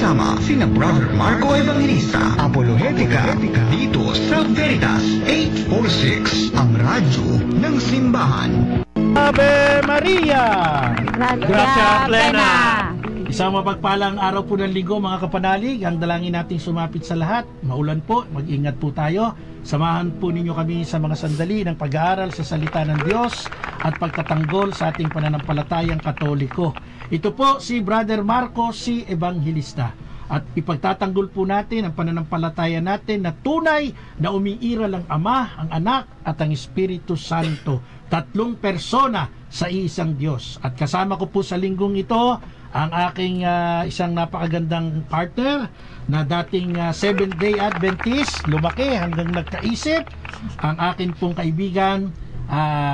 kasama sina Brother Marco Evangelista, Apologetica, dito sa Veritas 846, ang radyo ng simbahan. Ave Maria! Gracia Plena! Isang mapagpalang araw po ng linggo mga kapanalig. Ang dalangin nating sumapit sa lahat. Maulan po, mag-ingat po tayo. Samahan po ninyo kami sa mga sandali ng pag-aaral sa salita ng Diyos at pagtatanggol sa ating pananampalatayang Katoliko. Ito po si Brother Marco, si Evangelista. At ipagtatanggol po natin ang pananampalataya natin na tunay na umiiral ang Ama, ang Anak at ang Espiritu Santo. Tatlong persona sa isang Diyos. At kasama ko po sa linggong ito ang aking isang napakagandang partner na dating Seventh-day Adventist, lumaki hanggang nagkaisip, ang akin pong kaibigan.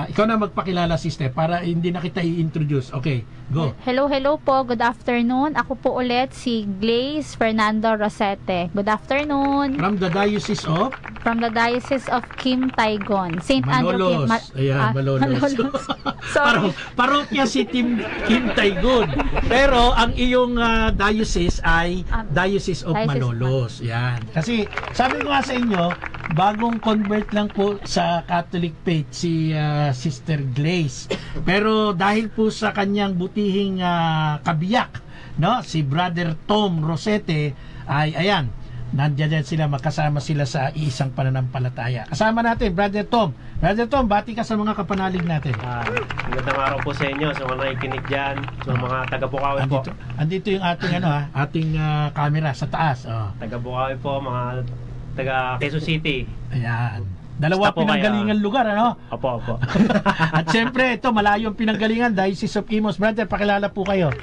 Ikaw na magpakilala, sister, para hindi na kita i-introduce. Okay, go. Hello po. Good afternoon. Ako po ulit si Glaze Fernando Rosete. Good afternoon. From the Diocese of? From the Diocese of Kim Taygon. St. Andrew Malolos. Ayan, Malolos. Sorry. Parokya si Kim Taygon. Pero ang iyong diocese ay Diocese of Malolos. Yan. Kasi sabi ko nga sa inyo, bagong convert lang po sa Catholic faith si Sister Glaze. Pero dahil po sa kanyang butihing kabiyak, no, si Brother Tom Rosete, ay ayan, nandiyan sila, magkasama sila sa isang pananampalataya. Kasama natin Brother Tom. Brother Tom, bati ka sa mga kapanalig natin. Magandang araw po sa inyo, sa mga nakikinig dyan, sa mga taga-Bukawi po. Andito yung ating ating camera sa taas. Taga-Bukawi po, mga taga Quezon City. Ayan. Dalawa pinanggalingan lugar, ano? Opo. At syempre, ito, malayo ang pinanggalingan, Diocese of Imos. Brother, pakilala po kayo.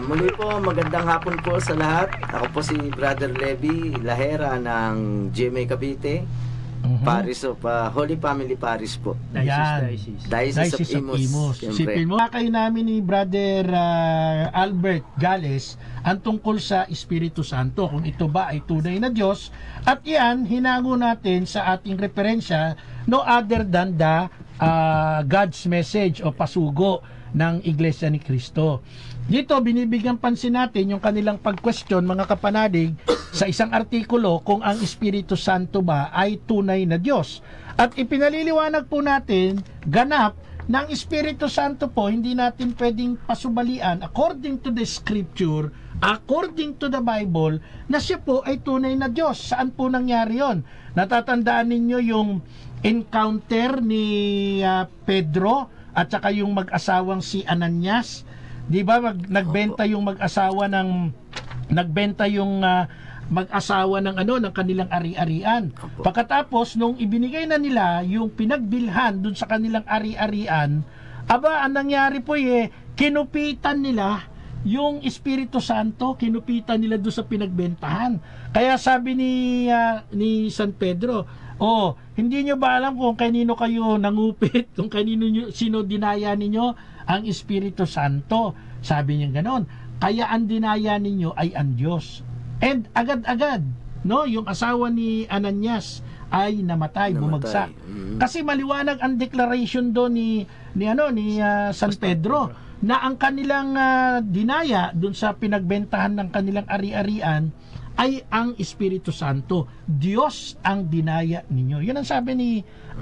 Muli po, magandang hapon po sa lahat. Ako po si Brother Levi Lahera ng GMA Cavite. Parish of Holy Family Parish po. Diocese of Imos. Sipin mo, kayo namin ni Brother Albert Gales ang tungkol sa Espiritu Santo, kung ito ba ay tunay na Diyos. At yan, hinango natin sa ating referensya, no other than the God's message o pasugo ng Iglesia ni Cristo. Dito, binibigyan pansin natin yung kanilang pag-question, mga kapanalig, sa isang artikulo kung ang Espiritu Santo ba ay tunay na Diyos. At ipinaliliwanag po natin, ganap, ng Espiritu Santo po, hindi natin pwedeng pasubalian according to the Scripture, according to the Bible, na siya po ay tunay na Diyos. Saan po nangyari yon? Natatandaan ninyo yung encounter ni Pedro at saka yung mag-asawang si Ananias? Di ba nagbenta yung mag-asawa ng mag-asawa ng ng kanilang ari-arian. Pagkatapos nung ibinigay na nila yung pinagbilhan dun sa kanilang ari-arian, ang nangyari po kinupitan nila yung Espiritu Santo, kinupitan nila doon sa pinagbentahan. Kaya sabi ni San Pedro, hindi nyo ba alam kung kanino kayo nangupit, kung sino dinaya ninyo ang Espiritu Santo? Sabi niya ganon. Kaya ang dinaya ninyo ay ang Diyos. And agad-agad, no, yung asawa ni Ananias ay namatay. Bumagsak. Kasi maliwanag ang declaration doon ni San Pedro na ang kanilang dinaya doon sa pinagbentahan ng kanilang ari-arian ay ang Espiritu Santo. Diyos ang dinaya ninyo. Yun ang sabi ni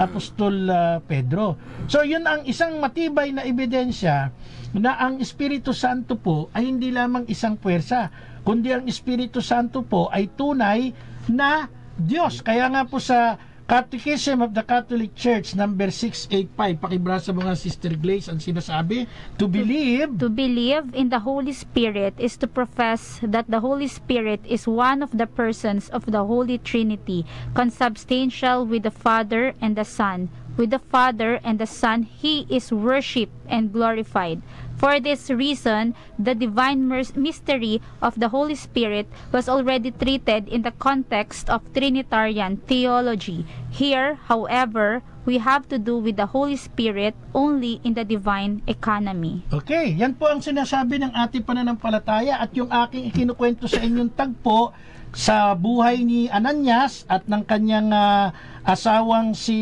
Apostol Pedro. So yun ang isang matibay na ebidensya na ang Espiritu Santo po ay hindi lamang isang puwersa, kundi ang Espiritu Santo po ay tunay na Diyos. Kaya nga po sa Catechism of the Catholic Church number 685, pakibasa mo nga, Sister Glaze, ang sinasabi, to believe in the Holy Spirit is to profess that the Holy Spirit is one of the persons of the Holy Trinity, consubstantial with the Father and the Son. With the Father and the Son, He is worshipped and glorified. For this reason, the divine mystery of the Holy Spirit was already treated in the context of Trinitarian theology. Here, however, we have to do with the Holy Spirit only in the divine economy. Okay, yan po ang sinasabi ng ating pananampalataya at yung aking ikinukwento sa inyong tagpo sa buhay ni Ananias at ng kanyang asawang si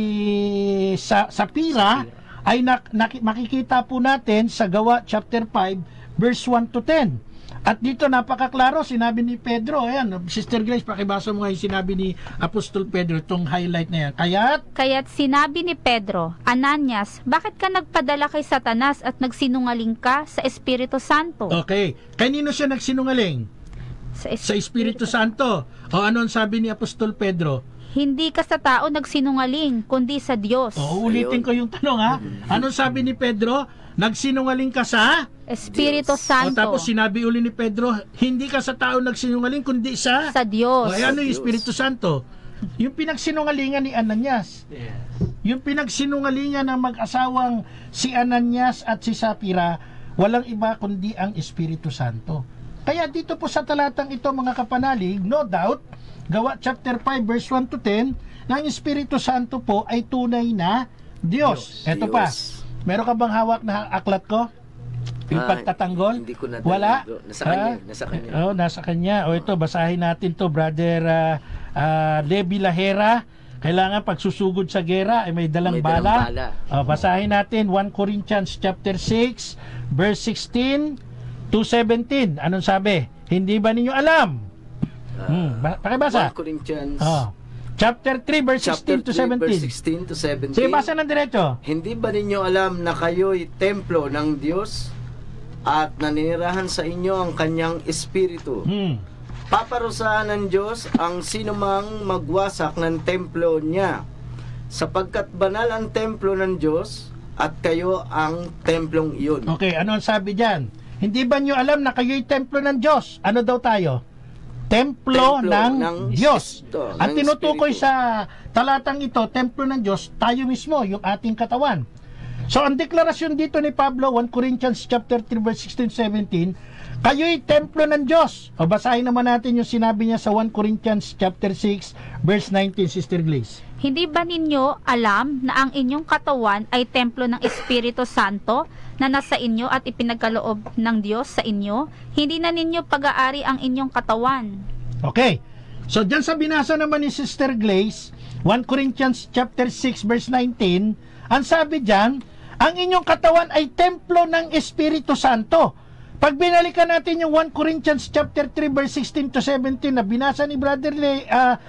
Sapphira ay makikita po natin sa Gawa chapter 5 verse 1 to 10. At dito napakaklaro, sinabi ni Pedro, ayan, Sister Grace, pakibasa mo nga yung sinabi ni Apostol Pedro, itong highlight na yan. Kaya't sinabi ni Pedro, Ananias, bakit ka nagpadala kay Satanas at nagsinungaling ka sa Espiritu Santo? Okay, kanino siya nagsinungaling? Sa Espiritu Santo. O ano ang sabi ni Apostol Pedro? Hindi ka sa tao nagsinungaling, kundi sa Diyos. O, ulitin ko yung tanong ha. Anong sabi ni Pedro? Nagsinungaling ka sa Espiritu O Santo. tapos sinabi uli ni Pedro, hindi ka sa tao nagsinungaling kundi sa Diyos. O ano yung Espiritu Santo? Yung pinagsinungalingan ni Ananias. Yung pinagsinungalingan ng mag-asawang si Ananias at si Sapphira, walang iba kundi ang Espiritu Santo. Kaya dito po sa talatang ito mga kapanalig, no doubt, Gawa chapter 5 verse 1 to 10, na ang Espiritu Santo po ay tunay na Diyos. Ito pa, meron ka bang hawak na aklat ko? Yung pagtatanggol? Hindi ko na wala? Nasa kanya. Nasa kanya. Oh, nasa kanya. O ito, basahin natin to, Brother Levi Lahera. Kailangan pagsusugod sa gera ay may dalang bala. O, basahin natin 1 Corinthians chapter 6 verse 16 to 17. Anong sabi? Hindi ba ninyo alam? Pakibasa. 1 Corinthians chapter 3 verse 16 to 17. Verse 16 to 17. Sige, basa ng diretso. Hindi ba ninyo alam na kayo'y templo ng Diyos at naninirahan sa inyo ang kanyang espiritu? Paparusahan ng Diyos ang sinumang magwasak ng templo niya, sapagkat banal ang templo ng Diyos at kayo ang templong iyon. Okay, ano ang sabi diyan? Hindi ba niyo alam na kayo'y templo ng Diyos? Ano daw tayo? Templo ng Diyos. Ang tinutukoy sa talatang ito, templo ng Diyos, tayo mismo, yung ating katawan. So ang deklarasyon dito ni Pablo, 1 Corinthians chapter 3 verse 16-17, kayo'y templo ng Diyos. O basahin naman natin yung sinabi niya sa 1 Corinthians chapter 6 verse 19, Sister Glaze. Hindi ba ninyo alam na ang inyong katawan ay templo ng Espiritu Santo na nasa inyo at ipinagkaloob ng Diyos sa inyo? Hindi na ninyo pag-aari ang inyong katawan. Okay. So diyan sa binasa naman ni Sister Glaze, 1 Corinthians chapter 6 verse 19, ang sabi diyan, ang inyong katawan ay templo ng Espiritu Santo. Pag binalikan natin yung 1 Corinthians chapter 3 verse 16 to 17 na binasa ni Brother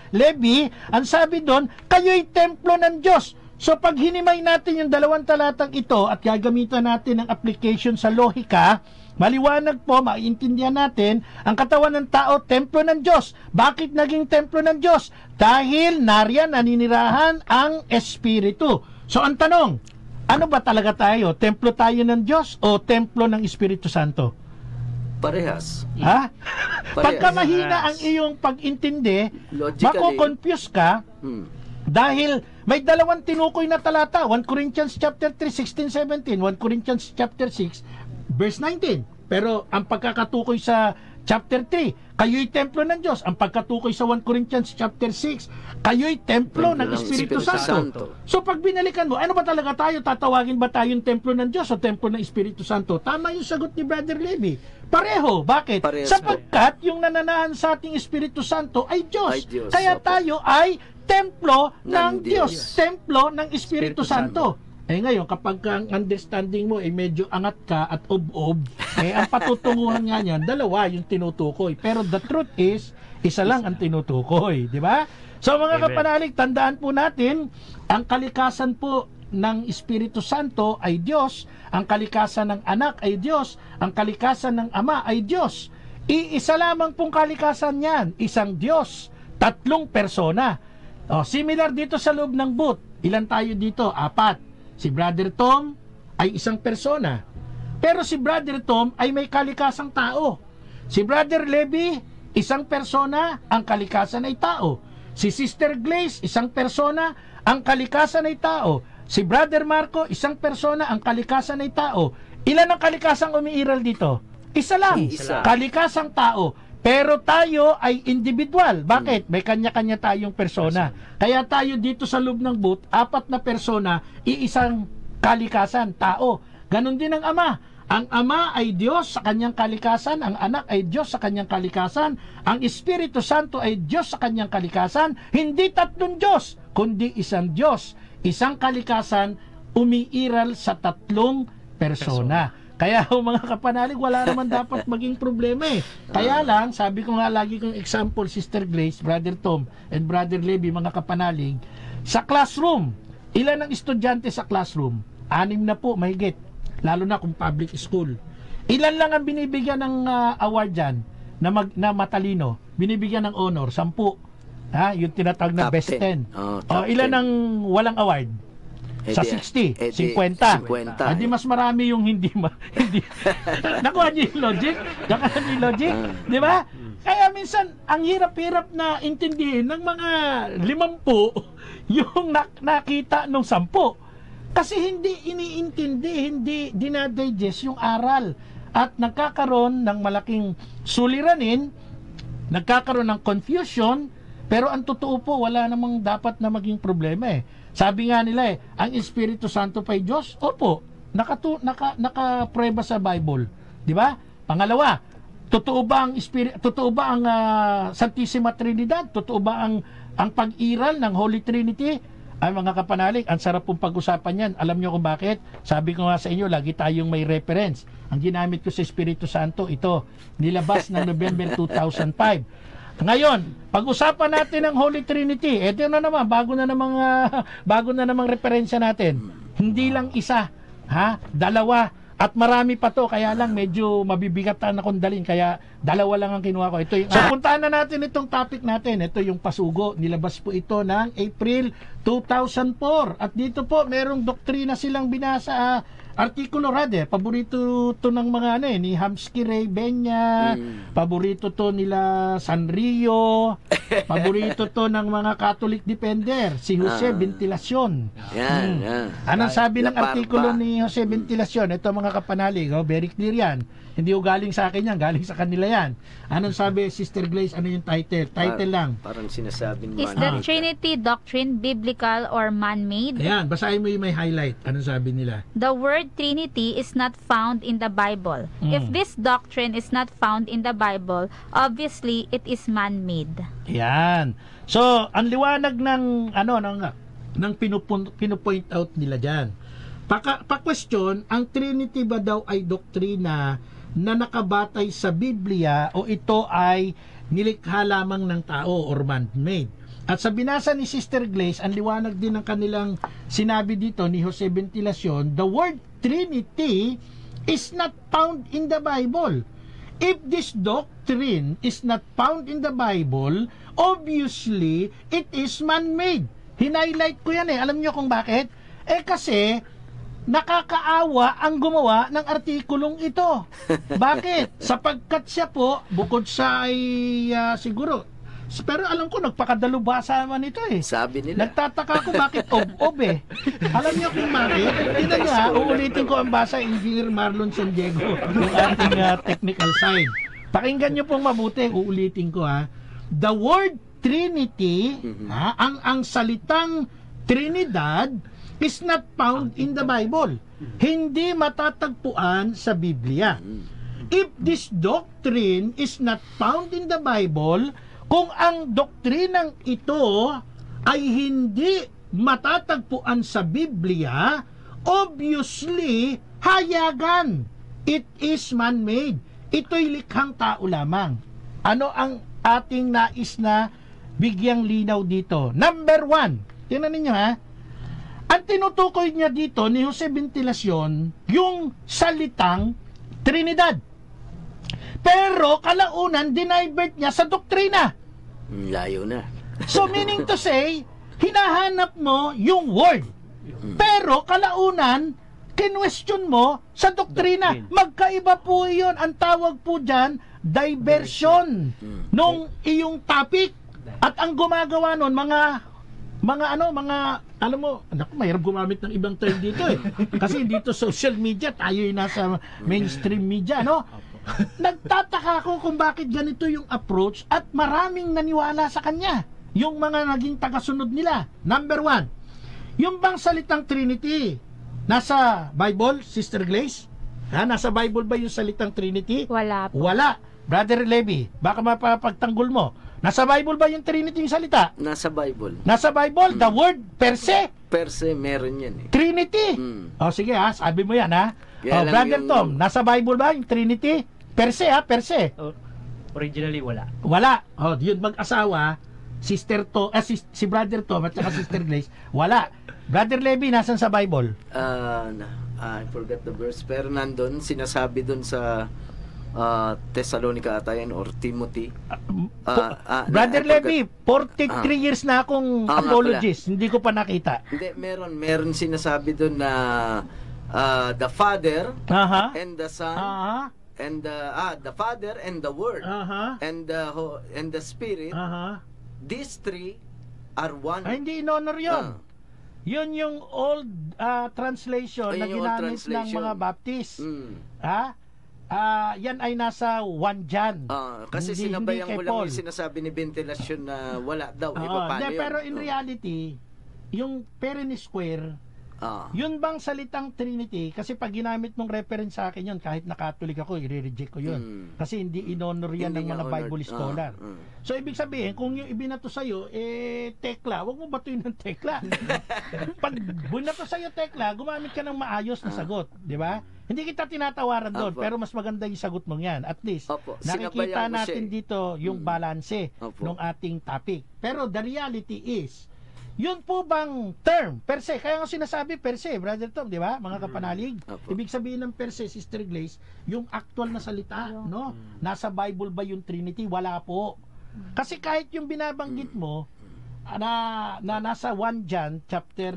Levi, ang sabi doon, kayo'y templo ng Diyos. So pag hinimay natin yung dalawang talatang ito at gagamitan natin ng application sa lohika, maliwanag po, maiintindihan natin, ang katawan ng tao, templo ng Diyos. Bakit naging templo ng Diyos? Dahil nariyan naninirahan ang Espiritu. So ang tanong, ano ba talaga tayo? Templo tayo ng Diyos o templo ng Espiritu Santo? Parehas. Ha? Parehas. Pagka mahina ang iyong pag-intindi, mako-confuse ka dahil may dalawang tinukoy na talata. 1 Corinthians chapter 3, 16-17, 1 Corinthians chapter 6, verse 19. Pero ang pagkakatukoy sa chapter 3, kayo'y templo ng Diyos. Ang pagkatukoy sa 1 Corinthians chapter 6, kayo'y templo ng Espiritu Santo. So pag binalikan mo, ano ba talaga tayo? Tatawagin ba tayong templo ng Diyos o templo ng Espiritu Santo? Tama yung sagot ni Brother Levi. Pareho. Bakit? Parehas sapagkat yung nananahan sa ating Espiritu Santo ay Diyos. Diyos. Kaya tayo ay templo ng Diyos. Diyos. Templo ng Espiritu Santo. Eh ngayon, kapag ang understanding mo ay medyo angat ka at ob-ob, ang patutunguhan nga niyan, dalawa yung tinutukoy. Pero the truth is, isa lang ang tinutukoy. Di ba? So mga kapanalig, tandaan po natin, ang kalikasan po ng Espiritu Santo ay Diyos, ang kalikasan ng anak ay Diyos, ang kalikasan ng ama ay Diyos. Iisa lamang pong kalikasan yan, isang Diyos, tatlong persona. Similar dito sa loob ng booth. Ilan tayo dito? 4. Si Brother Tom ay isang persona. Pero si Brother Tom ay may kalikasang tao. Si Brother Levi, isang persona, ang kalikasan ay tao. Si Sister Glaze, isang persona, ang kalikasan ay tao. Si Brother Marco, isang persona, ang kalikasan ay tao. Ilan ang kalikasang umiiral dito? Isa lang. Isa. Kalikasang tao. Pero tayo ay individual. Bakit? May kanya-kanya tayong persona. Kaya tayo dito sa loob ng booth, 4 na persona, iisang kalikasan, tao. Ganon din ang Ama. Ang Ama ay Diyos sa kanyang kalikasan, ang Anak ay Diyos sa kanyang kalikasan, ang Espiritu Santo ay Diyos sa kanyang kalikasan. Hindi tatlong Diyos, kundi isang Diyos. Isang kalikasan, umiiral sa tatlong persona. Kaya mga kapanalig, wala naman dapat maging problema eh. Kaya lang, sabi ko nga lagi kong example, Sister Grace, Brother Tom, and Brother Levy, mga kapanalig, sa classroom, ilan ang estudyante sa classroom? 6 na po, mahigit. Lalo na kung public school. Ilan lang ang binibigyan ng award dyan na matalino? Binibigyan ng honor, 10. Ha? Yung tinatawag na Top best 10. 10. Ilan ang walang award? Sa 60, 50. Hindi mas marami yung hindi nakuha niyo yung logic? Nakuha niyo yung logic? Di ba? Kaya minsan, ang hirap-hirap na intindihin ng mga 50 yung nakita nung 10. Kasi hindi iniintindi, hindi dinadigest yung aral. At nagkakaroon ng malaking suliranin, nagkakaroon ng confusion, pero ang totoo po, wala namang dapat na maging problema eh. Sabi nga nila ang Espiritu Santo pa'y Diyos. Opo, nakaprueba sa Bible. Di ba? Pangalawa, totoo ba ang Santissima Trinidad? Totoo ba ang pag-iral ng Holy Trinity? Ay mga kapanalig, ang sarap pong pag-usapan yan. Alam nyo kung bakit? Sabi ko nga sa inyo, lagi tayong may reference. Ang ginamit ko sa Espiritu Santo, ito, nilabas ng November 2005. Ngayon, pag-usapan natin ang Holy Trinity. Ito na naman, bago na namang referensya natin. Hindi lang isa, dalawa, at marami pa to. Kaya lang medyo mabibigatan akong dalhin. Kaya dalawa lang ang kinuha ko. Ito yung, so, puntahan na natin itong topic natin. Ito yung pasugo. Nilabas po ito ng April 2004. At dito po, merong doktrina silang binasa. Artikulo rather, paborito to ng mga ni Hamsky Ray Benya, paborito to nila Sanrio, paborito to ng mga Catholic Defender, si Jose Ventilacion. Anong sabi ng artikulo ni Jose Ventilacion? Ito mga kapanalig, very clear yan. Hindi ko galing sa akin yan, galing sa kanila yan. Anong sabi, Sister Grace, ano yung title? Title lang. Parang sinasabi mo. Is the Trinity doctrine biblical or man-made? Ayan, basahin mo yung may highlight. Anong sabi nila? The word Trinity is not found in the Bible. If this doctrine is not found in the Bible, obviously it is man-made. Yan. So, ang liwanag ng pinupoint out nila diyan. Pa-question, ang Trinity ba daw ay doktrina na nakabatay sa Biblia o ito ay nilikha lamang ng tao or man-made? At sa binasa ni Sister Grace, ang liwanag din ng kanilang sinabi dito ni Jose Ventilacion, the word Trinity is not found in the Bible. If this doctrine is not found in the Bible, obviously, it is man-made. Hinighlight ko yan eh. Alam niyo kung bakit? Kasi nakakaawa ang gumawa ng artikulong ito. Bakit? Sapagkat siya po, bukod sa ay siguro, pero alam ko nagpakadalubhasa naman ito eh. Sabi nila. Nagtataka ko bakit ob eh. Alam niyo kung bakit? Tingnan niyo uulitin ko ang basa Engineer Marlon San Diego, yung ating technical side. Pakinggan niyo pong mabuti, uulitin ko The word Trinity, ang salitang Trinidad is not found in the Bible. Hindi matatagpuan sa Biblia. If this doctrine is not found in the Bible, kung ang doktrinang ito ay hindi matatagpuan sa Biblia, obviously, hayagan. It is man-made. Ito'y likhang tao lamang. Ano ang ating nais na bigyang linaw dito? Number 1, tingnan ninyo ang tinutukoy niya dito ni Jose Ventilacion, yung salitang Trinidad. Pero kalaunan, dinivert niya sa doktrina. Layo na. So meaning to say, hinahanap mo yung word. Pero kalaunan, kinwestiyon mo sa doktrina. Magkaiba po yun. Ang tawag po dyan, diversion nung iyong topic. At ang gumagawa nun, alam mo, mahirap gumamit ng ibang term dito eh. Kasi dito social media, tayo yung nasa mainstream media, Nagtataka ako kung bakit ganito yung approach at maraming naniwala sa kanya. Yung mga naging tagasunod nila. Number 1, yung bang salitang Trinity, nasa Bible, Sister Grace? Nasa Bible ba yung salitang Trinity? Wala po. Wala. Brother Levy, baka mapapagtanggol mo. Nasa Bible ba yung Trinity yung salita? Nasa Bible. Nasa Bible, the word per se. Per se, meron yan eh. Trinity. O sige ha, sabi mo yan ha. Kaya lang Brother yung- Tom, nasa Bible ba yung Trinity? Per se ha, per se. Originally, wala. Wala. O, yun mag-asawa, Sister To, si Brother Tom at saka Sister Grace, wala. Brother Levi, nasan sa Bible? I forgot the verse. Pero nandun, sinasabi dun sa Thessalonica ata yan or Timothy. Brother I forgot. Levi, 43 years na akong nga apologist. Hindi ko pa nakita. Hindi, meron sinasabi dun na the Father Aha. and the Son Aha. and the Father and the Word Aha. and the Spirit. Aha. These three are one. Ay, hindi in-honor yun. Yun yung old translation na Ayun yung old ginamit ng translation. mga Baptist. Mm. Yan ay nasa 1 Jan. Kasi Hindi sinabayan kay ko lang Paul. yung sinasabi ni Ventilasyon na wala daw. Oo, Paano hindi, yun? pero in reality, yung Perenne Square, yun bang salitang Trinity? Kasi pag ginamit ng reference sa akin yun, kahit na-Catholic ako, i-reject ko yun. Kasi hindi in-honor yan Hindi ng nga mga honored. Bible scholar. So, ibig sabihin, kung yung ibinato sa'yo, tekla, wag mo batuin ng tekla. Pag binato sa'yo tekla, gumamit ka ng maayos na sagot. Di ba? Hindi kita tinatawaran doon, Opo. pero mas maganda yung sagot mong yan. At least, Opo. nakikita Sinabayan ko siya natin eh. dito yung balanse Opo. ng ating topic. Pero the reality is, yun po bang term, per se, kaya nga sinasabi per se, Brother Tom, di ba? Mga kapanalig. Opo. Ibig sabihin ng per se, Sister Glaze, yung actual na salita, no? Nasa Bible ba yung Trinity? Wala po. Kasi kahit yung binabanggit mo, na nasa 1 John, chapter,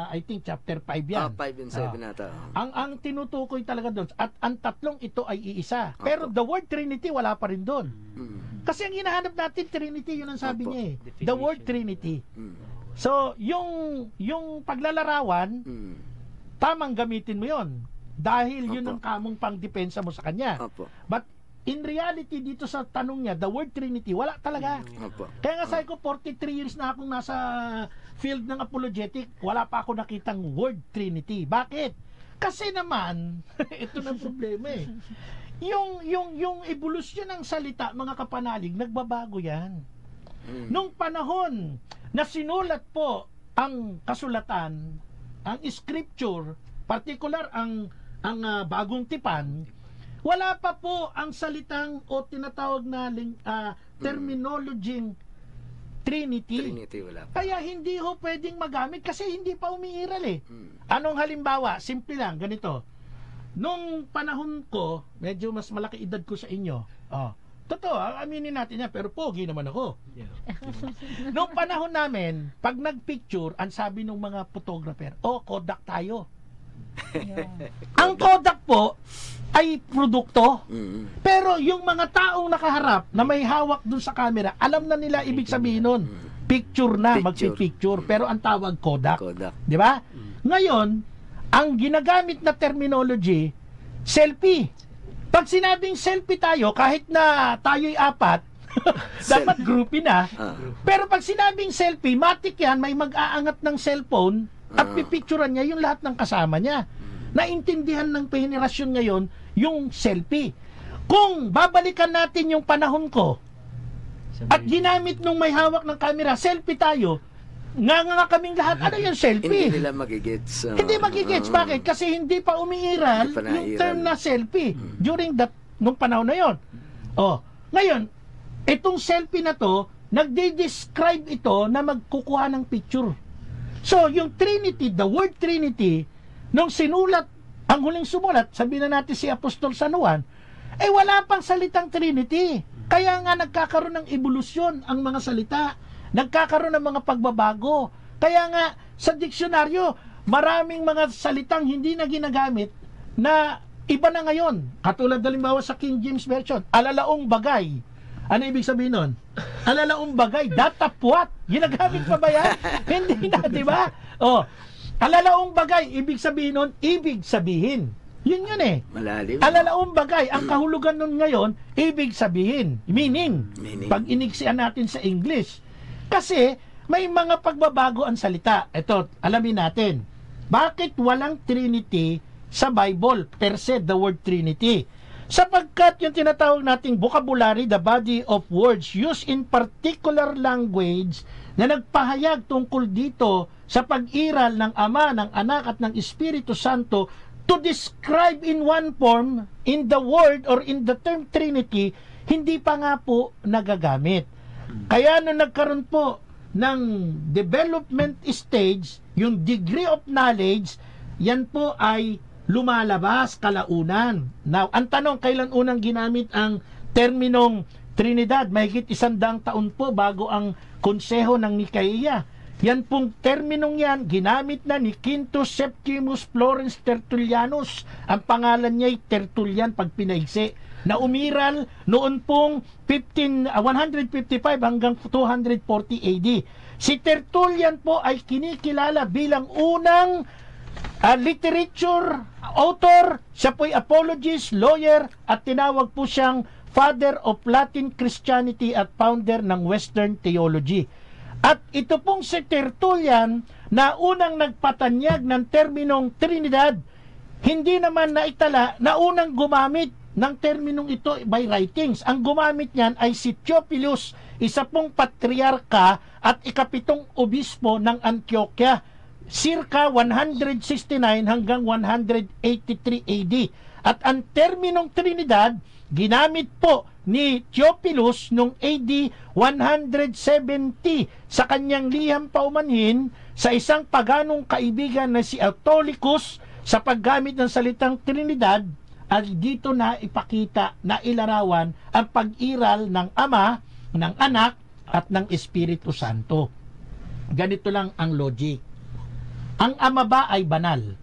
I think chapter 5 yan. 5 and 7 nata. Ang tinutukoy talaga doon, at ang tatlong ito ay iisa. Pero the word Trinity, wala pa rin doon. Kasi ang hinahanap natin, Trinity, yun ang sabi Opo. niya eh. The word Trinity. So, yung paglalarawan, tamang gamitin mo yon dahil yun Opo. ang kamong pangdepensa mo sa kanya. Opo. But in reality, dito sa tanong niya, the word Trinity, wala talaga. Opo. Kaya nga sabi ko, 43 years na akong nasa field ng apologetic, wala pa ako nakitang word Trinity. Bakit? Kasi naman, ito na problema eh. Yung evolusyon ng salita, mga kapanalig, nagbabago yan. Nung panahon na sinulat po ang kasulatan, ang scripture, particular ang bagong tipan, wala pa po ang salitang o tinatawag na terminology Trinity. Trinity wala pa. Kaya hindi ho pwedeng magamit kasi hindi pa umiiral eh. Anong halimbawa? Simple lang, ganito. Nung panahon ko, medyo mas malaki edad ko sa inyo. Totoo, aminin natin yan, pero pogi naman ako. Nung panahon namin, pag nagpicture, ang sabi ng mga photographer, Kodak tayo. Ang Kodak po ay produkto. Pero yung mga taong nakaharap na may hawak dun sa camera, alam na nila ibig sabihin nun. Picture na, magpipicture. Pero ang tawag Kodak. Di ba? Ngayon, ang ginagamit na terminology, selfie. Pag sinabing selfie tayo, kahit na tayo'y 4, dapat groupie na. Pero pag sinabing selfie, matik yan, may mag-aangat ng cellphone at pipicturean niya yung lahat ng kasama niya. Naintindihan ng henerasyon ngayon yung selfie. Kung babalikan natin yung panahon ko at ginamit nung may hawak ng camera, selfie tayo, nga kaming lahat, ano yung selfie? Hindi nila magigets. Hindi magigets. Bakit? Kasi hindi pa umiiral Hindi pa yung nairal. term na selfie during nung panahon na yon. Ngayon, itong selfie na to, nagde-describe ito na magkukuha ng picture. So, yung Trinity, the word Trinity, nung sinulat, ang huling sumulat, sabihin na natin si Apostol San Juan, wala pang salitang Trinity. Kaya nga nagkakaroon ng evolusyon ang mga salita. Nagkakaroon ng mga pagbabago. Kaya nga, sa diksyonaryo, maraming mga salitang hindi na ginagamit na iba na ngayon. Katulad halimbawa sa King James Version, alalaong bagay. Ano ibig sabihin nun? Alalaong bagay, datapwat. Ginagamit pa ba yan? Hindi na, di ba? Alalaong bagay, ibig sabihin nun, ibig sabihin. Yun eh. Malalim. Alalaong bagay, ang kahulugan nun ngayon, ibig sabihin. Meaning. Pag iniksian natin sa English. Kasi, may mga pagbabago ang salita. Ito, alamin natin. Bakit walang Trinity sa Bible? Per se, the word Trinity. Sapagkat yung tinatawag nating vocabulary, the body of words used in particular language na nagpahayag tungkol dito sa pag-iral ng Ama, ng Anak at ng Espiritu Santo to describe in one form, in the word or in the term Trinity, hindi pa nga po nagagamit. Kaya nung nagkaroon po ng development stage, yung degree of knowledge, yan po ay lumalabas kalaunan. Now, ang tanong, kailan unang ginamit ang terminong Trinidad? Mahigit 100 taon po bago ang konseho ng Nicaea. Yan pong terminong yan, ginamit na ni Quintus Septimus Florence Tertullianus. Ang pangalan niya ay Tertullian pag pinaigsi, na umiral noon pong 155 hanggang 240 AD. Si Tertullian po ay kinikilala bilang unang literature author. Siya po'y apologist, lawyer, at tinawag po siyang Father of Latin Christianity at founder ng Western Theology. At ito pong si Tertullian na unang nagpatanyag ng terminong Trinidad, hindi naman naitala na unang gumamit ng terminong ito by writings. Ang gumamit niyan ay si Theophilus, isa pong patriarka at ikapitong obispo ng Antioquia, circa 169 hanggang 183 AD. At ang terminong Trinidad, ginamit po ni Theophilus noong AD 170 sa kanyang liham paumanhin sa isang paganong kaibigan na si Autolycus. Sa paggamit ng salitang Trinidad, at dito na ipakita, na ilarawan ang pag-iral ng Ama, ng Anak, at ng Espiritu Santo. Ganito lang ang logic. Ang Ama ba ay banal?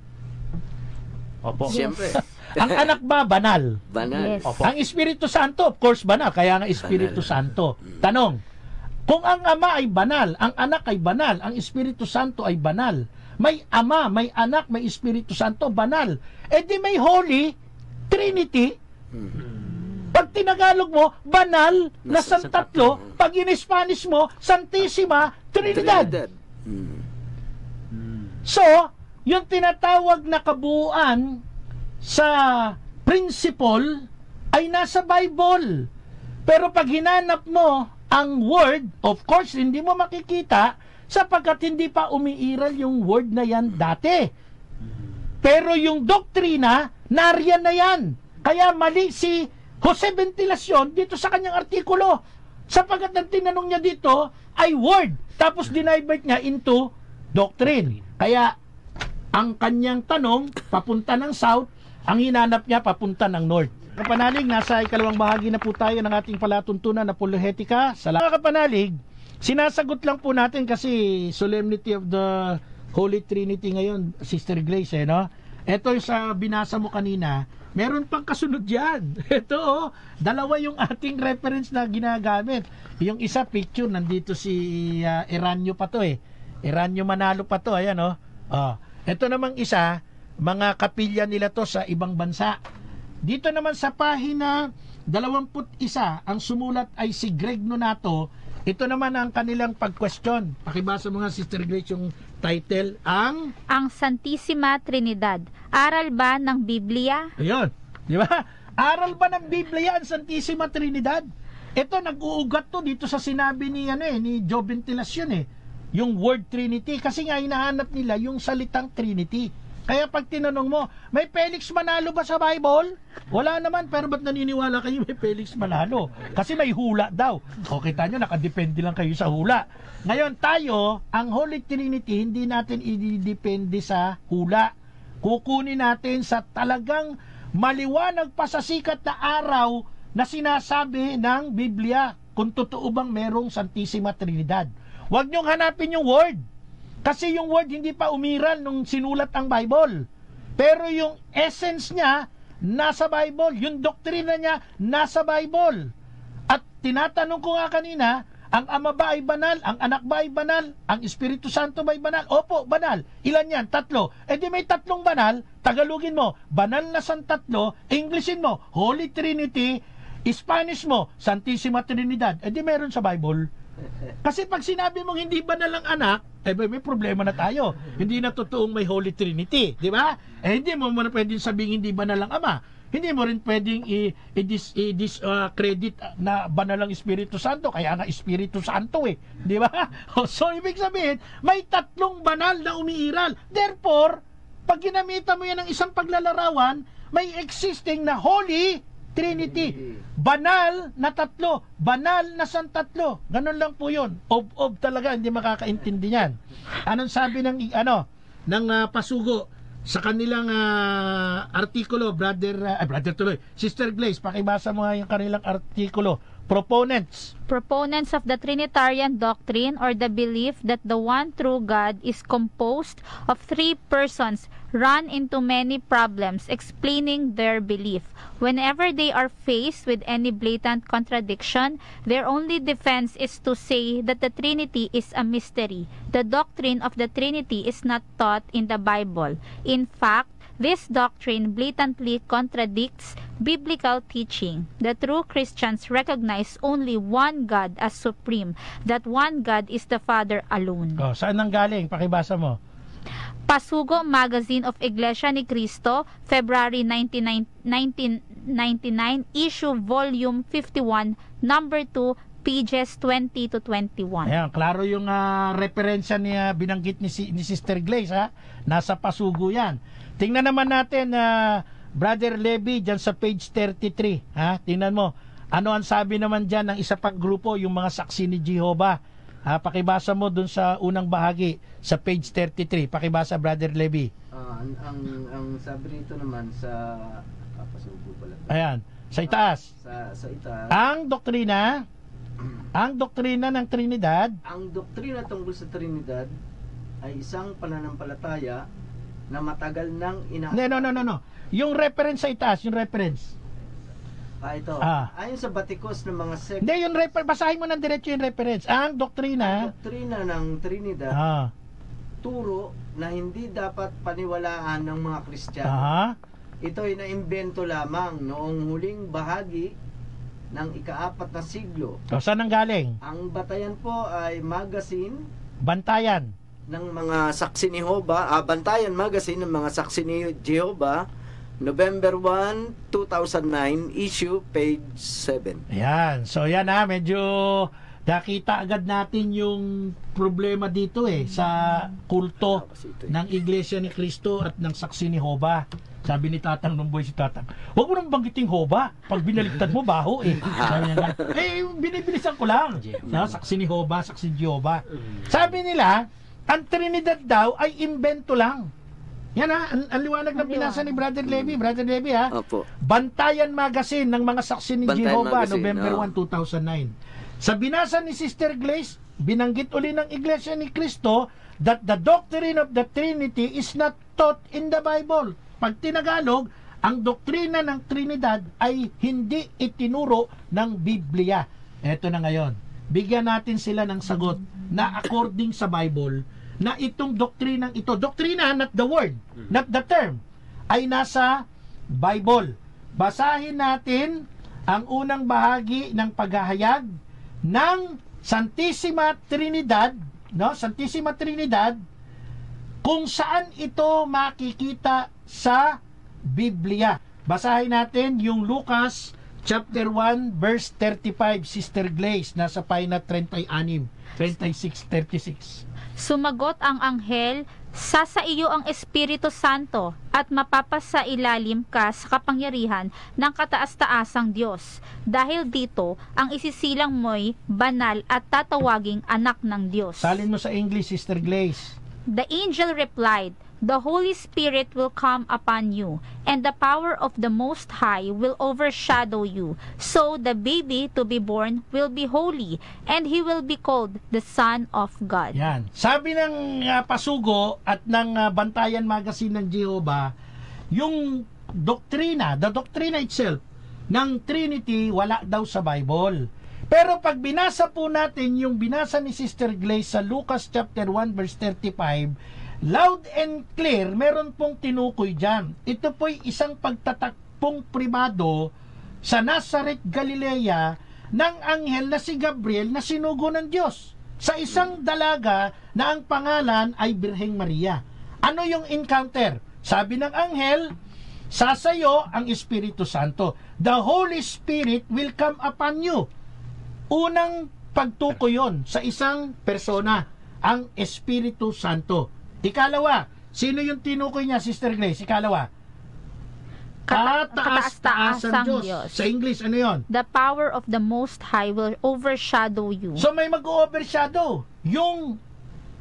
Opo. Siyempre. Ang Anak ba banal? Banal. Yes. Opo. Ang Espiritu Santo, of course, banal. Kaya nga Espiritu Santo. Tanong, kung ang Ama ay banal, ang Anak ay banal, ang Espiritu Santo ay banal, may Ama, may Anak, may Espiritu Santo, banal, eh di may Holy Trinity. Pag tinagalog mo, banal na santatlo. Pag in-Spanish mo, Santissima Trinidad. So, yung tinatawag na kabuuan sa principle ay nasa Bible. Pero pag hinanap mo ang word, of course, hindi mo makikita sapagkat hindi pa umiiral yung word na yan dati. Pero yung doktrina, nariyan na yan. Kaya mali si Jose Ventilacion dito sa kanyang artikulo. Sapagkat ang tinanong niya dito ay word. Tapos dinivert niya into doctrine. Kaya ang kanyang tanong, papunta ng south, ang hinanap niya, papunta ng north. Kapanalig, nasa ikalawang bahagi na po tayo ng ating palatuntunan na apolohetika. Sa mga kapanalig, sinasagot lang po natin kasi Solemnity of the Holy Trinity ngayon, Sister Grace, no? Ito sa binasa mo kanina, meron pang kasunod yan. Ito, dalawa yung ating reference na ginagamit. Yung isa picture, nandito si Eranio pa to Eranio Manalo pa to, ayan Ito namang isa, mga kapilya nila to sa ibang bansa. Dito naman sa pahina 21, ang sumulat ay si Greg Nonato. Ito naman ang kanilang pag-question. Pakibasa mo nga, Sister Grace, yung title, Ang Santissima Trinidad. Aral ba ng Biblia? Ayun, di ba? Aral ba ng Biblia ang Santissima Trinidad? Ito, nag-uugat to dito sa sinabi ni Joe Ventilacion yung word Trinity. Kasi nga, hinahanap nila yung salitang Trinity. Kaya pag tinanong mo, may Felix Manalo ba sa Bible? Wala naman, pero ba't naniniwala kayo may Felix Manalo? Kasi may hula daw. O kita nyo, nakadepende lang kayo sa hula. Ngayon tayo, ang Holy Trinity, hindi natin ididepende sa hula. Kukunin natin sa talagang maliwanag pa sa sikat na araw na sinasabi ng Biblia kung totoo bang merong Santissima Trinidad. Huwag nyong hanapin yung word. Kasi yung word hindi pa umiral nung sinulat ang Bible. Pero yung essence niya, nasa Bible. Yung doktrina niya, nasa Bible. At tinatanong ko nga kanina, ang Ama ba ay banal? Ang Anak ba ay banal? Ang Espiritu Santo ba ay banal? Opo, banal. Ilan yan? 3. E di may 3 banal. Tagalogin mo, banal na santatlo. Englishin mo, Holy Trinity. Spanish mo, Santissima Trinidad. E di meron sa Bible. Kasi pag sinabi mong hindi banal ang Anak, may problema na tayo. Hindi na totoong may Holy Trinity, di ba? Hindi mo pwedeng sabihin hindi banal ang Ama. hindi mo rin pwedeng i-discredit na banal ang Espiritu Santo, kaya nga Espiritu Santo eh, di ba? So ibig sabihin, may tatlong banal na umiiral. Therefore, pag ginamitan mo yan ng isang paglalarawan, may existing na Holy Trinity. Banal na tatlo, banal na santatlo. Ganun lang po yun. Of talaga, hindi makakaintindi yan. Anong sabi ng Pasugo sa kanilang artikulo, Sister Glaze, pakibasa mo nga yung kanilang artikulo. Proponents of the Trinitarian doctrine, or the belief that the one true God is composed of three persons, run into many problems explaining their belief. Whenever they are faced with any blatant contradiction, their only defense is to say that the Trinity is a mystery. The doctrine of the Trinity is not taught in the Bible. In fact, this doctrine blatantly contradicts biblical teaching. The true Christians recognize only one God as supreme. That one God is the Father alone. Saan nang galing? Pakibasa mo. Pasugo Magazine of Iglesia ni Cristo, February 1999, issue volume 51, number 2, pages 20 to 21. Ayan, klaro yung referensya niya binanggit ni Sister Glaze, ha? Nasa Pasugo yan. Tingnan naman natin, Brother Levy, dyan sa page 33. Ha? Tingnan mo, ano ang sabi naman dyan ng isa pang grupo, yung mga saksi ni Jehovah. Pakibasa mo dun sa unang bahagi, sa page 33. Pakibasa, Brother Levy. Ang sabi rito naman sa Pasugo pala. Ayan, sa itaas. Sa itaas. Ang doktrina ng Trinidad. Ang doktrina tungkol sa Trinidad ay isang pananampalataya na matagal nang No. Yung reference sa itaas, yung reference. Ito. Ayon sa batikos ng mga sect. Hindi, yung basahin mo ng diretso yung reference. Ang doktrina ng Trinidad, turo na hindi dapat paniwalaan ng mga Kristiyano. Ito ay naimbento lamang noong huling bahagi ng ika-4 na siglo. Saan ang galing? Ang batayan po ay magazine. Bantayan ng mga saksi ni Jehovah, Bantayan Magazine ng mga saksi ni Jehovah, November 1, 2009, issue, page 7. Ayan, so yan medyo nakita agad natin yung problema dito sa kulto ng Iglesia ni Cristo at ng saksi ni Jehovah. Sabi ni Tatang Numboy, si Tatang, huwag mo nang banggiting Jehovah, pag binaligtad mo baho sabi niya, binibilisan ko lang. Saksi ni Jehovah, saksi ni Jehovah. Sabi nila, ang Trinidad daw ay imbento lang. Yan ang liwanag ng binasa ni Brother Levy. Brother Levy, Opo. Bantayan Magazine ng mga saksi ni Jehovah, November 1, 2009. Sa binasa ni Sister Glaze, binanggit uli ng Iglesia ni Cristo that the doctrine of the Trinity is not taught in the Bible. Pag tinagalog, ang doktrina ng Trinidad ay hindi itinuro ng Biblia. Eto na ngayon. Bigyan natin sila ng sagot na according sa Bible, na itong doktrinang ito, doktrina, not the word, not the term, ay nasa Bible. Basahin natin ang unang bahagi ng paghahayag ng Santissima Trinidad, Santissima Trinidad, kung saan ito makikita sa Biblia. Basahin natin yung Lucas chapter 1 verse 35, Sister Glaze, nasa pahina 36, 36. Sumagot ang anghel, sa iyo ang Espiritu Santo at mapapasailalim ka sa kapangyarihan ng kataas-taasang Diyos. Dahil dito, ang isisilang mo'y banal at tatawaging anak ng Diyos. Salin mo sa English, Sister Glaze. The angel replied, the Holy Spirit will come upon you, and the power of the Most High will overshadow you. So the baby to be born will be holy, and he will be called the Son of God. Yan. Sabi ng Pasugo at ng Bantayan Magazine ng Jehovah, yung doktrina, the doctrine itself, ng Trinity, wala daw sa Bible. Pero pag binasa po natin yung binasa ni Sister Glaze sa Lucas chapter 1 verse 35, loud and clear, meron pong tinukoy dyan. Ito po'y isang pagtatakpong pribado sa Nazareth, Galilea, ng anghel na si Gabriel na sinugo ng Diyos sa isang dalaga na ang pangalan ay Birheng Maria. Ano yung encounter? Sabi ng anghel, sasayo ang Espiritu Santo. The Holy Spirit will come upon you. Unang pagtukoy yon sa isang persona, ang Espiritu Santo. Ikalawa, sino yung tinukoy niya, Sister Grace? Ikalawa, kataas-taasang Diyos. Sa English, ano yon? The power of the Most High will overshadow you. So may mag-overshadow. Yung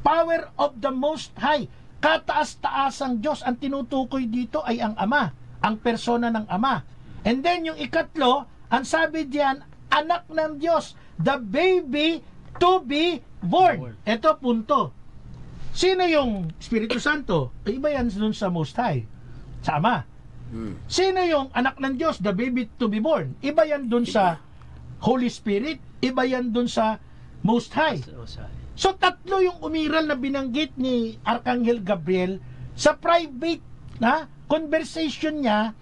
power of the Most High, kataas-taasang Diyos, ang tinutukoy dito ay ang Ama, ang persona ng Ama. And then yung ikatlo, ang sabi diyan, anak ng Diyos, the baby to be born. Ito punto. Sino yung Espiritu Santo? Iba yan dun sa Most High, sa Ama. Sino yung anak ng Diyos, the baby to be born? Iba yan dun sa Holy Spirit, iba yan dun sa Most High. So tatlo yung umiral na binanggit ni Arkanghel Gabriel sa private na conversation niya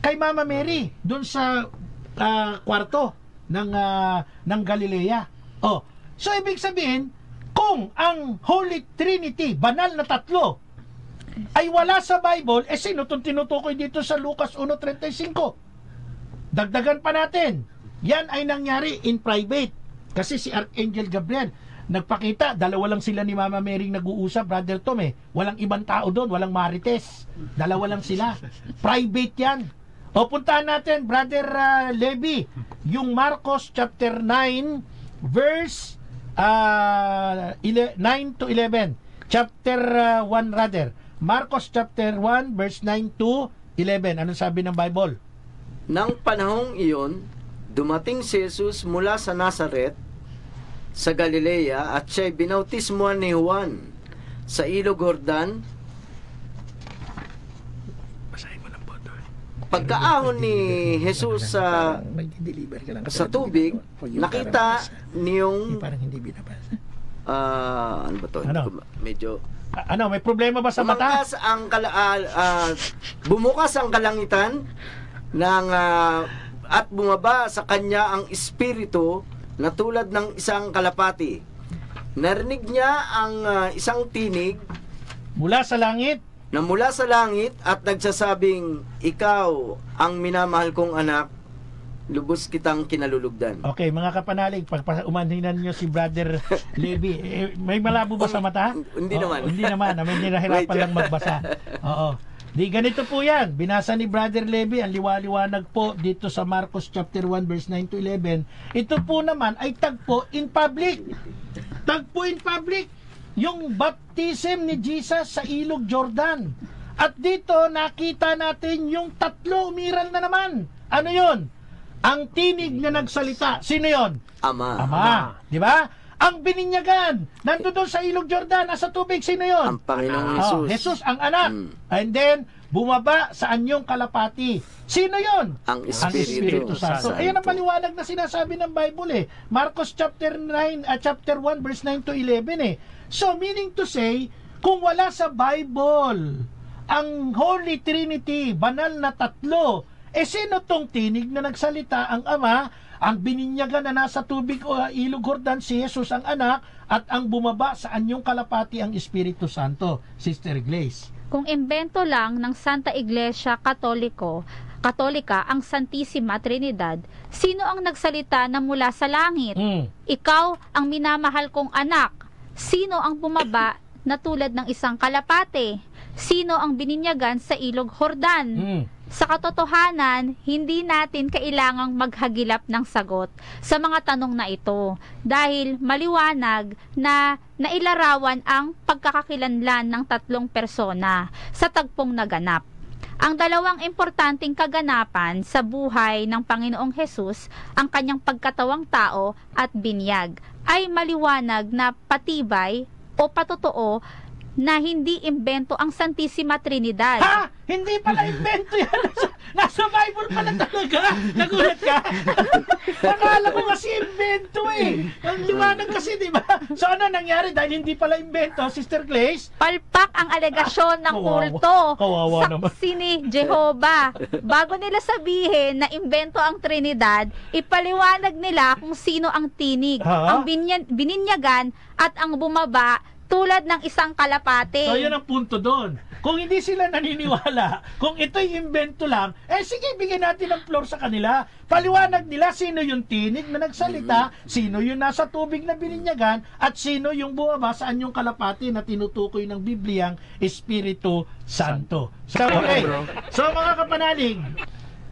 kay Mama Mary dun sa kwarto ng Galilea. So ibig sabihin, kung ang Holy Trinity, banal na tatlo, ay wala sa Bible, sino itong tinutukoy dito sa Lucas 1:35? Dagdagan pa natin. Yan ay nangyari in private. Kasi si Archangel Gabriel, nagpakita, dalawa lang sila ni Mama Mary nag-uusap, Brother Tom Walang ibang tao doon, walang marites. Dalawa lang sila. Private yan. Puntahan natin, Brother Levi, yung Marcos chapter 9, verse 9 to 11. Chapter 1 rather. Marcos chapter 1 verse 9 to 11. Anong sabi ng Bible? Nang panahong iyon, dumating si Jesus mula sa Nazaret sa Galilea at siya'y binautismuhan ni Juan sa ilog Jordan. Pagkaahon ni Jesus sa tubig, nakita niyong parang hindi binabasa. ano ba to? Medyo may problema ba sa mata? Bumukas ang kalangitan at bumaba sa kanya ang espiritu na tulad ng isang kalapati. Narinig niya ang isang tinig mula sa langit at nagsasabing, "Ikaw ang minamahal kong anak, lubos kitang kinalulugdan." Okay, mga kapanalig, pagpaumanhinan niyo si Brother Levi, may malabo ba sa mata? Hindi naman. Hindi naman, may nahirapan lang magbasa. Oo. Di ganito po yan. Binasa ni Brother Levi, ang liwaliwanag po dito sa Marcos chapter 1 verse 9 to 11. Ito po naman ay tagpo in public. Tagpo in public. Yung baptism ni Jesus sa ilog Jordan. At dito nakita natin yung tatlo umiral na naman. Ano yon? Ang tinig na nagsalita. Sino yon? Ama. Di ba? Ang bininyagan. Nandoon sa ilog Jordan, nasa tubig. Sino yon? Ang Panginoong Jesus. Jesus ang anak. And then, bumaba sa anyong kalapati. Sino yon? Ang Espiritu Santo. Ayan ang maliwanag na sinasabi ng Bible Marcos chapter 1 verse 9 to 11 So, meaning to say, kung wala sa Bible ang Holy Trinity, banal na tatlo, sino tong tinig na nagsalita? Ang Ama, ang bininyagan na nasa tubig o ilog Jordan, si Jesus ang anak, at ang bumaba sa anyong kalapati ang Espiritu Santo. Sister Glaze. Kung imbento lang ng Santa Iglesia Katolika ang Santissima Trinidad, sino ang nagsalita na mula sa langit? Ikaw ang minamahal kong anak. Sino ang bumaba na tulad ng isang kalapate? Sino ang bininyagan sa ilog Jordan? Sa katotohanan, hindi natin kailangang maghagilap ng sagot sa mga tanong na ito dahil maliwanag na nailarawan ang pagkakakilanlan ng tatlong persona sa tagpong naganap. Ang dalawang importanteng kaganapan sa buhay ng Panginoong Hesus, ang kanyang pagkatawang tao at binyag, ay maliwanag na patibay o patotoo na hindi imbento ang Santissima Trinidad. Ha? Hindi pala imbento yan. Nasa Bible pala talaga. Nagulat ka? Akala ko kasi imbento Ang liwanag kasi, di ba? So ano nangyari dahil hindi pala imbento, Sister Glaze? Palpak ang alegasyon ng kulto. Kawawa naman. Saksi ni Jehovah. Bago nila sabihin na imbento ang Trinidad, ipaliwanag nila kung sino ang tinig, ang bininyagan at ang bumaba tulad ng isang kalapate. So yun ang punto doon. kung hindi sila naniniwala, kung ito'y invento lang, sige, bigyan natin ng floor sa kanila. Paliwanag nila sino yung tinig na nagsalita, sino yung nasa tubig na bininyagan, at sino yung bumaba sa anyong kalapati na tinutukoy ng Bibliang Espiritu Santo. So, okay. So, mga kapanalig,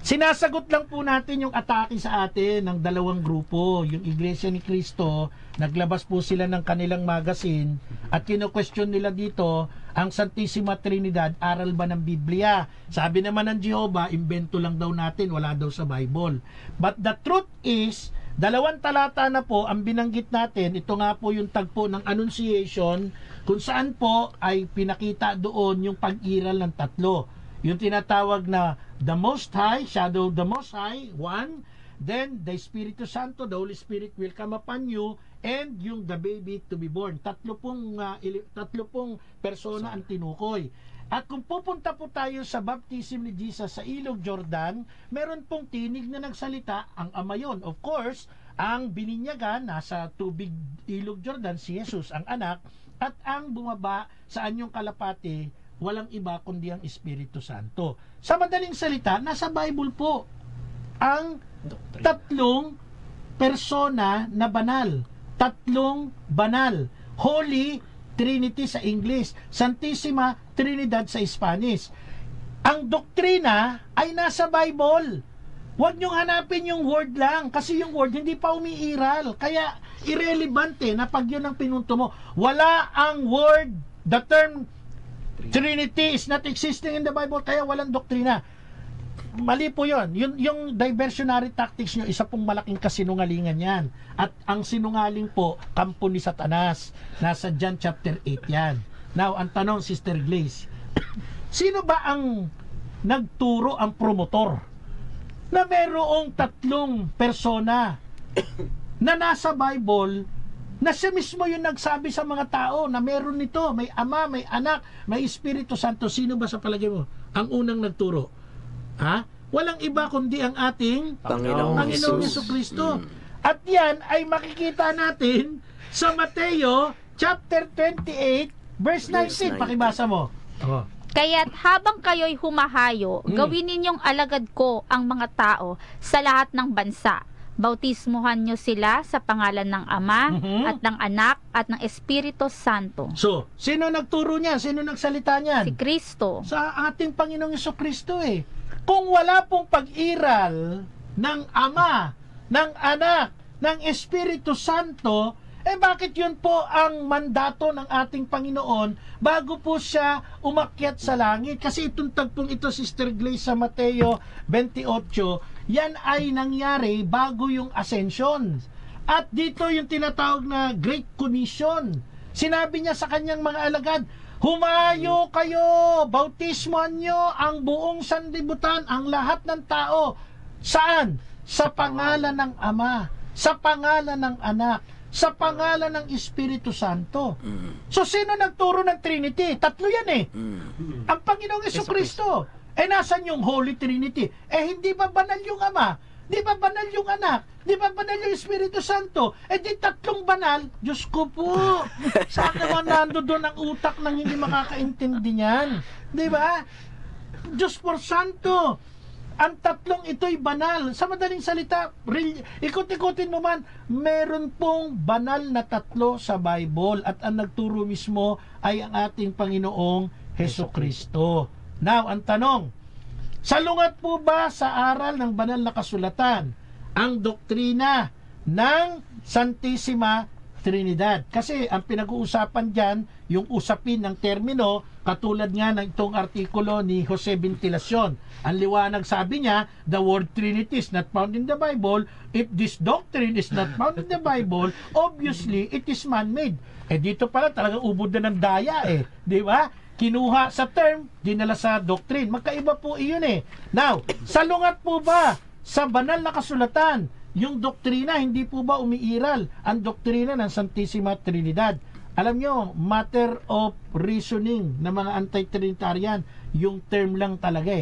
sinasagot lang po natin yung atake sa atin ng dalawang grupo. Yung Iglesia ni Cristo, naglabas po sila ng kanilang magazine at kino-question nila dito, ang Santissima Trinidad, aral ba ng Biblia? Sabi naman ng Jehovah, imbento lang daw natin, wala daw sa Bible. But the truth is, 2 talata na po ang binanggit natin. Ito nga po yung tagpo ng Annunciation, kung saan po ay pinakita doon yung pag-iral ng tatlo. Yung tinatawag na the Most High, shadow of the Most High, one. Then, the Espiritu Santo, the Holy Spirit will come upon you, and yung the baby to be born. Tatlo pong persona ang tinukoy. At kung pupunta po tayo sa baptism ni Jesus sa Ilog Jordan, meron pong tinig na nagsalita, ang ama yun. Of course, ang bininyagan, nasa tubig Ilog Jordan, si Jesus, ang anak, at ang bumaba sa anyong kalapati, walang iba kundi ang Espiritu Santo. Sa madaling salita, nasa Bible po ang tatlong persona na banal. Tatlong banal. Holy Trinity sa English, Santissima Trinidad sa Spanish. Ang doktrina ay nasa Bible. Huwag niyong hanapin yung word lang, kasi yung word hindi pa umiiral. Kaya irrelevant na pag yun ang pinunto mo. Wala ang word, the term Trinity is not existing in the Bible, kaya walang doktrina. Mali po yun. Yung diversionary tactics nyo, isa pong malaking kasinungalingan yan. At ang sinungaling po, kampo ni Satanas. Nasa John chapter 8 yan. Now, ang tanong, Sister Glaze, sino ba ang nagturo, ang promotor, na merong tatlong persona na nasa Bible, na siya mismo yung nagsabi sa mga tao na meron nito, may Ama, may Anak, may Espiritu Santo? Sino ba sa palagay mo ang unang nagturo? Ha? Walang iba kundi ang ating Panginoong Jesucristo. At yan ay makikita natin sa Mateo chapter 28 verse 19. Pakibasa mo. Kaya't habang kayo'y humahayo, gawin ninyong alagad ko ang mga tao sa lahat ng bansa. Bautismuhan nyo sila sa pangalan ng Ama at ng Anak at ng Espiritu Santo. So, sino nagturo niyan? Sino nagsalita niyan? Si Kristo. Sa ating Panginoong Jesucristo eh. Kung wala pong pag-iral ng Ama, ng Anak, ng Espiritu Santo, bakit yun po ang mandato ng ating Panginoon bago po siya umakyat sa langit? Kasi itong tagpong ito, Sister Glaze, sa Mateo 28, yan ay nangyari bago yung ascension. At dito yung tinatawag na Great Commission. Sinabi niya sa kanyang mga alagad, humayo kayo, bautismuhan nyo ang buong sanlibutan, ang lahat ng tao. Saan? Sa pangalan ng Ama, sa pangalan ng Anak, sa pangalan ng Espiritu Santo. So, sino nagturo ng Trinity? Tatlo yan eh. Ang Panginoong Jesucristo. Nasan yung Holy Trinity? Hindi ba banal yung Ama? Di ba banal yung Anak? Di ba banal yung Espiritu Santo? Di tatlong banal? Diyos ko po. Saan naman nando doon ang utak ng hindi makakaintindi niyan? Di ba? Diyos por Santo. Ang tatlong ito'y banal. Sa madaling salita, ikot-ikotin mo man, meron pong banal na tatlo sa Bible at ang nagturo mismo ay ang ating Panginoong Jesucristo. Now, ang tanong, salungat po ba sa aral ng banal na kasulatan ang doktrina ng Santissima Trinidad? Kasi ang pinag-uusapan dyan, yung usapin ng termino, katulad nga ng itong artikulo ni Jose Ventilacion. Ang liwanag, sabi niya, the word Trinity is not found in the Bible. If this doctrine is not found in the Bible, obviously, it is man-made. Dito pala talagang ubod na ng daya di ba? Kinuha sa term, dinala sa doctrine. Magkaiba po iyon Now, salungat po ba sa banal na kasulatan yung doktrina, hindi po ba umiiral ang doktrina ng Santissima Trinidad? Alam nyo, matter of reasoning ng mga anti-Trinitarian, yung term lang talaga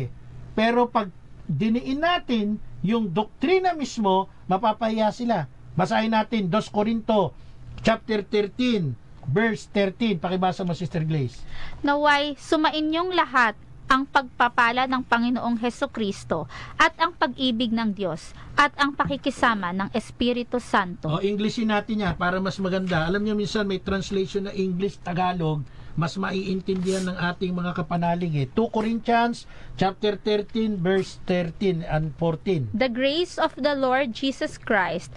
Pero pag diniin natin yung doktrina mismo, mapapahiya sila. Basahin natin 2 Corinto chapter 13 verse 13. Pakibasa mo, Sister Glaze. Naway sumainyong lahat ang pagpapala ng Panginoong Hesukristo at ang pag-ibig ng Diyos at ang pakikisama ng Espiritu Santo. Englishin natin yan para mas maganda. Alam niyo, minsan may translation na English, Tagalog, mas maiintindihan ng ating mga kapanalig. 2 Corinthians chapter 13 verse 13 and 14. The grace of the Lord Jesus Christ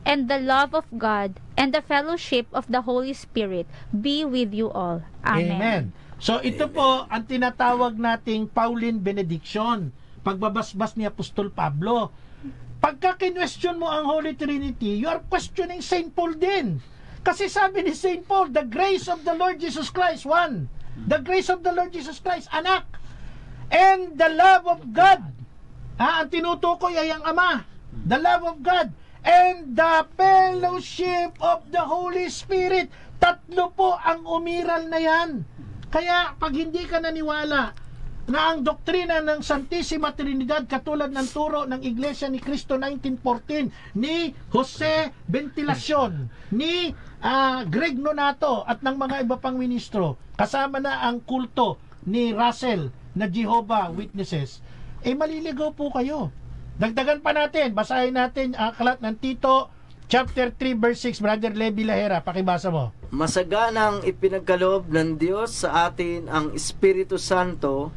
and the love of God and the fellowship of the Holy Spirit be with you all. Amen. So ito po ang tinatawag nating Pauline benediction, pagbabasbas ni Apostol Pablo. Pagka kinwestiyon mo ang Holy Trinity, you are questioning Saint Paul din. Kasi sabi ni Saint Paul, the grace of the Lord Jesus Christ, one. The grace of the Lord Jesus Christ, anak. And the love of God. Ang tinutukoy ay ang Ama. The love of God. And the fellowship of the Holy Spirit. Tatlo po ang umiral na yan. Kaya pag hindi ka naniwala na ang doktrina ng Santissima Trinidad katulad ng turo ng Iglesia ni Cristo 1914 ni Jose Ventilacion, ni Greg Nonato at ng mga iba pang ministro, kasama na ang kulto ni Russell na Jehovah Witnesses, maliligaw po kayo. Dagdagan pa natin, basahin natin ang aklat ng Tito chapter 3 verse 6. Brother Levi Lahera, pakibasa mo. Masaganang ipinagkaloob ng Diyos sa atin ang Espiritu Santo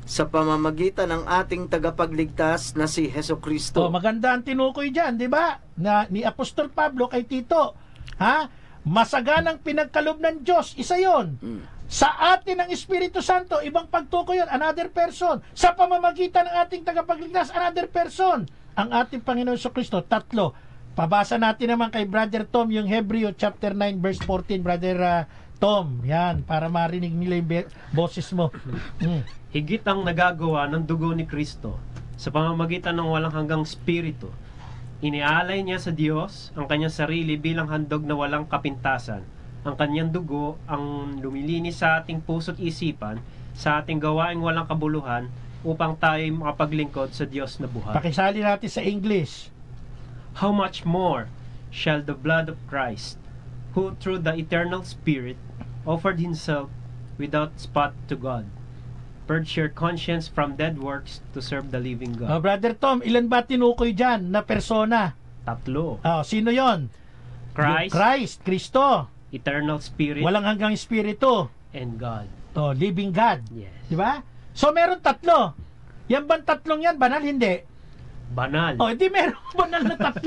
sa pamamagitan ng ating tagapagligtas na si Hesukristo. Maganda ang tinukoy dyan, di ba? Na ni Apostol Pablo kay Tito. Masaganang pinagkaloob ng Diyos, isa yon. Sa atin ang Espiritu Santo, ibang pagtukoy yun, another person. Sa pamamagitan ng ating tagapagligtas, another person. Ang ating Panginoon Hesukristo, tatlo. Pabasa natin naman kay Brother Tom yung Hebreo chapter 9 verse 14. Brother Tom, yan, para marinig nila yung boses mo. Higit ang nagagawa ng dugo ni Kristo sa pamamagitan ng walang hanggang spirito. Inialay niya sa Diyos ang kanyang sarili bilang handog na walang kapintasan. Ang kanyang dugo ang lumilinis sa ating puso't isipan, sa ating gawaing walang kabuluhan, upang tayo makapaglingkod sa Diyos na buhay. Pakisali natin sa English. How much more shall the blood of Christ, who through the eternal Spirit offered himself without spot to God, purge your conscience from dead works to serve the living God? Brother Tom, ilan ba tinukoy dyan na persona? 3. Sino yon? Christ, Kristo, eternal Spirit, walang hanggang Espiritu, and God. Living God. Yes. Di ba? So meron 3. Yan bang tatlong yan, banal? Hindi. Banal. Hindi meron banal na 3.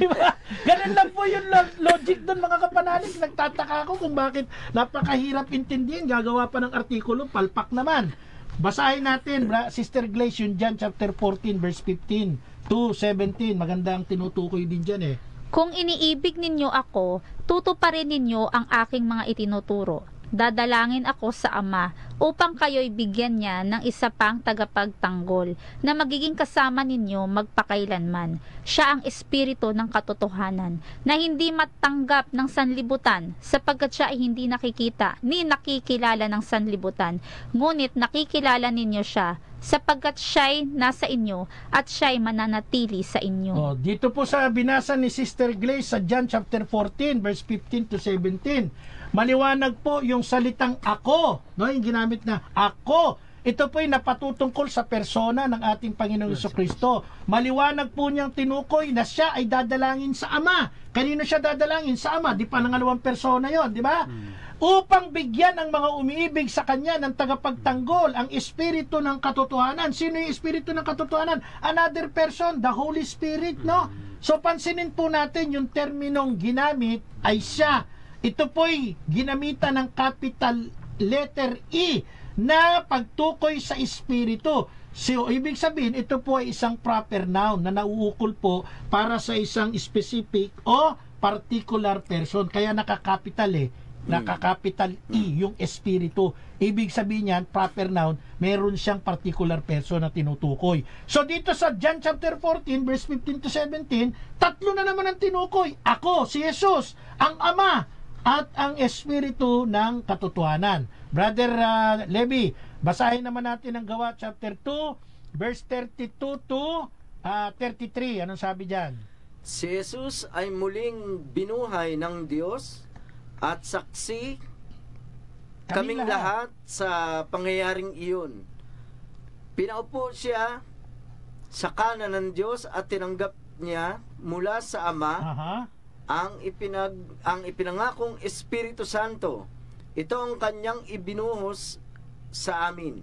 Diba? Ganun lang po yung logic doon, mga kapanalig. Nagtataka ako kung bakit napakahirap intindihin. Gagawa pa ng artikulo, palpak naman. Basahin natin, Sister Glaze, yung John chapter 14 verse 15 to 17. Maganda ang tinutukoy din dyan eh. Kung iniibig ninyo ako, tutuparin ninyo ang aking mga itinuturo. Dadalangin ako sa Ama upang kayo'y bigyan niya ng isa pang tagapagtanggol na magiging kasama ninyo magpakailanman. Siya ang Espiritu ng katotohanan na hindi matanggap ng sanlibutan sapagkat siya ay hindi nakikita ni nakikilala ng sanlibutan. Ngunit nakikilala ninyo siya sapagkat siya'y nasa inyo at siya'y mananatili sa inyo. Dito po sa binasa ni Sister Glaze sa John chapter 14 verse 15 to 17. Maliwanag po yung salitang ako, yung ginamit na ako. Ito po ay napatutungkol sa persona ng ating Panginoong Jesucristo. Maliwanag po niyang tinukoy na siya ay dadalangin sa Ama. Kanino siya dadalangin? Sa Ama. Di pa nangalawang persona yon, di ba? Upang bigyan ang mga umiibig sa Kanya ng tagapagtanggol, ang Espiritu ng katotohanan. Sino yung Espiritu ng katotohanan? Another person, the Holy Spirit, no? So pansinin po natin yung terminong ginamit ay siya. Ito po'y ginamitan ng capital letter E na pagtukoy sa Espiritu. So, ibig sabihin, ito po ay isang proper noun na nauukol po para sa isang specific o particular person. Kaya nakakapital nakakapital E, yung Espiritu. Ibig sabihin yan, proper noun, meron siyang particular person na tinutukoy. So, dito sa John chapter 14, verse 15 to 17, 3 na naman ang tinukoy. Ako, si Jesus, ang Ama, at ang Espiritu ng katotohanan. Brother Levi, basahin naman natin ang Gawa chapter 2 verse 32 to 33. Anong sabi diyan? Si Jesus ay muling binuhay ng Diyos at saksi kaming lahat sa pangyayaring iyon. Pinaupo siya sa kanan ng Diyos at tinanggap niya mula sa Ama ang ipinangakong Espiritu Santo. Ito ang kanyang ibinuhos sa amin,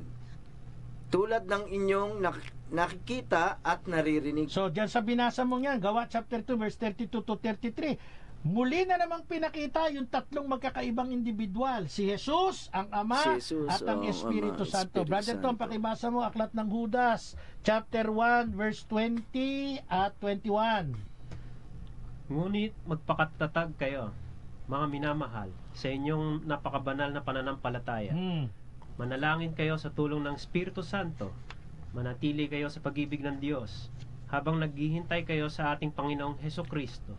tulad ng inyong nakikita at naririnig. So, dyan sa binasa mo yan, Gawa chapter 2, verse 32 to 33, muli na namang pinakita yung tatlong magkakaibang individual. Si Jesus, ang Ama, at ang Espiritu Santo. Brother Tom, pakibasa mo Aklat ng Judas, chapter 1, verse 20 at 21. Ngunit magpakatatag kayo, mga minamahal, sa inyong napakabanal na pananampalataya. Manalangin kayo sa tulong ng Espiritu Santo. Manatili kayo sa pag-ibig ng Diyos habang naghihintay kayo sa ating Panginoong Hesukristo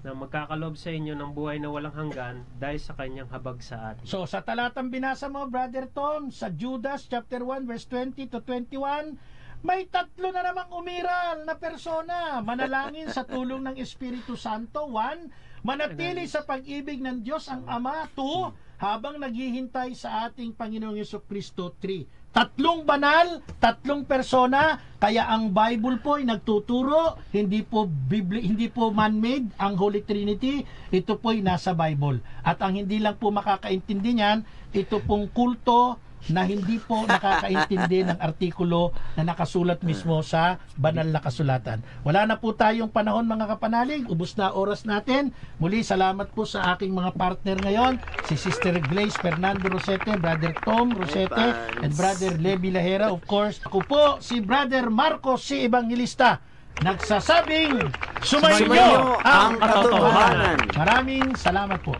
na magkakalob sa inyo ng buhay na walang hanggan dahil sa kanyang habag sa atin. So, sa talatang binasa mo, Brother Tom, sa Judas chapter 1, verse 20 to 21, may tatlo na namang umiral na persona. Manalangin sa tulong ng Espiritu Santo, 1. Manatili sa pag-ibig ng Diyos ang Ama, 2. Habang naghihintay sa ating Panginoong Jesucristo, 3. Tatlong banal, tatlong persona, kaya ang Bible po ay nagtuturo, hindi po man-made ang Holy Trinity, ito po ay nasa Bible. At ang hindi lang po makakaintindi niyan, ito pong kulto na hindi po nakakaintindi ng artikulo na nakasulat mismo sa banal na kasulatan. Wala na po tayong panahon, mga kapanalig, ubos na oras natin. Muli, salamat po sa aking mga partner ngayon, si Sister Glaze Fernando Rosete, Brother Tom Rosete, and Brother Levi Lahera. Of course, ako po si Brother Marcos si Evangelista, nagsasabing sumainyo ang katotohanan. Maraming salamat po.